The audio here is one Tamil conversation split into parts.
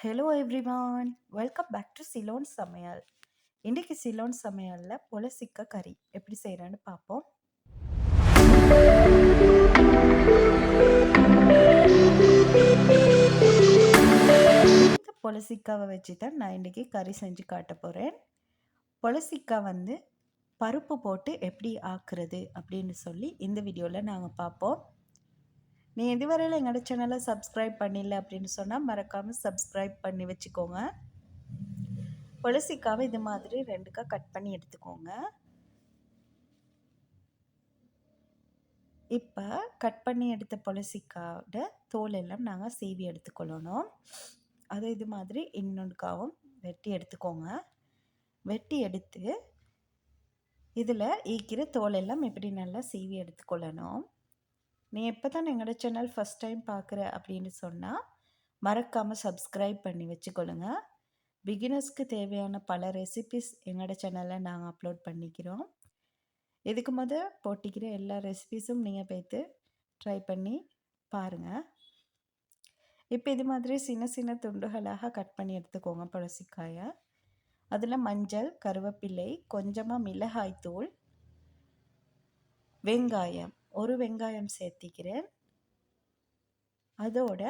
Hello everyone, welcome back to Ceylon சமையல். இன்றைக்கி சிலோன் சமையலில் புலசிக்க கறி எப்படி செய்கிறேன்னு பார்ப்போம். இந்த புலசிக்காவை வச்சு தான் நான் இன்றைக்கி கறி செஞ்சு காட்ட போகிறேன். புலசிக்காய் பருப்பு போட்டு எப்படி ஆக்குறது அப்படின்னு சொல்லி இந்த வீடியோவில் நாங்கள் பார்ப்போம். நீ இதுவரையில் எங்களோட சேனலை சப்ஸ்கிரைப் பண்ணிடல அப்படின்னு சொன்னால் மறக்காமல் சப்ஸ்கிரைப் பண்ணி வச்சுக்கோங்க. புலசிக்காவை இது மாதிரி ரெண்டுக்கா கட் பண்ணி எடுத்துக்கோங்க. இப்போ கட் பண்ணி எடுத்த புலசிக்காவோட தோல் எல்லாம் நாங்கள் சீவி எடுத்துக்கொள்ளணும். அதை இது மாதிரி இன்னொன்றுக்காவும் வெட்டி எடுத்துக்கோங்க. வெட்டி எடுத்து இதில் ஈக்கிற தோல் எல்லாம் இப்படி நல்லா சீவி எடுத்துக்கொள்ளணும். நீ எப்போ தான் எங்களோட சேனல் ஃபஸ்ட் டைம் பார்க்குற அப்படின்னு சொன்னால் மறக்காமல் சப்ஸ்கிரைப் பண்ணி வச்சுக்கொள்ளுங்க. பிகினர்ஸ்க்கு தேவையான பல ரெசிபிஸ் எங்களோட சேனலில் நாங்கள் அப்லோட் பண்ணிக்கிறோம். இதுக்கு போட்டிக்கிற எல்லா ரெசிபிஸும் நீங்கள் போய்த்து ட்ரை பண்ணி பாருங்கள். இப்போ இது மாதிரி சின்ன சின்ன துண்டுகளாக கட் பண்ணி எடுத்துக்கோங்க புலசிக்காயை. அதில் மஞ்சள், கருவேப்பிலை, கொஞ்சமாக மிளகாய்த்தூள், வெங்காயம், ஒரு வெங்காயம் சேர்த்திக்கிறேன். அதோட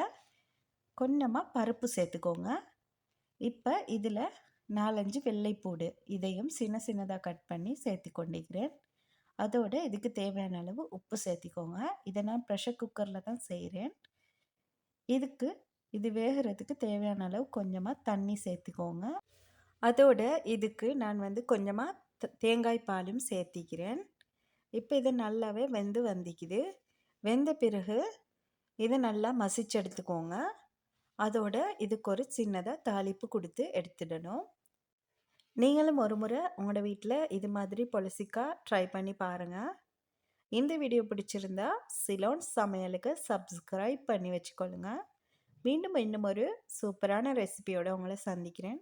கொஞ்சமாக பருப்பு சேர்த்துக்கோங்க. இப்போ இதில் 4-5 வெள்ளைப்பூடு இதையும் சின்ன சின்னதாக கட் பண்ணி சேர்த்து கொண்டிருக்கிறேன். அதோட இதுக்கு தேவையான அளவு உப்பு சேர்த்திக்கோங்க. இதை நான் ப்ரெஷர் குக்கரில் தான் செய்கிறேன். இது வேகிறதுக்கு தேவையான அளவு கொஞ்சமாக தண்ணி சேர்த்துக்கோங்க. அதோட இதுக்கு நான் கொஞ்சமாக தேங்காய் பாலும் சேர்த்திக்கிறேன். இப்போ இது நல்லாவே வெந்து வந்திக்குது. வெந்த பிறகு இதை நல்லா மசிச்சு எடுத்துக்கோங்க. அதோட இதுக்கு ஒரு சின்னதாக தாளிப்பு கொடுத்து எடுத்துடணும். நீங்களும் ஒரு முறை உங்களோட வீட்டில் இது மாதிரி புலசிக்காய் ட்ரை பண்ணி பாருங்கள். இந்த வீடியோ பிடிச்சிருந்தா சிலோன் சமையலுக்கு சப்ஸ்கிரைப் பண்ணி வச்சுக்கொள்ளுங்க. மீண்டும் இன்னும் ஒரு சூப்பரான ரெசிபியோடு உங்களை சந்திக்கிறேன்.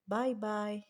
பாய் பாய்.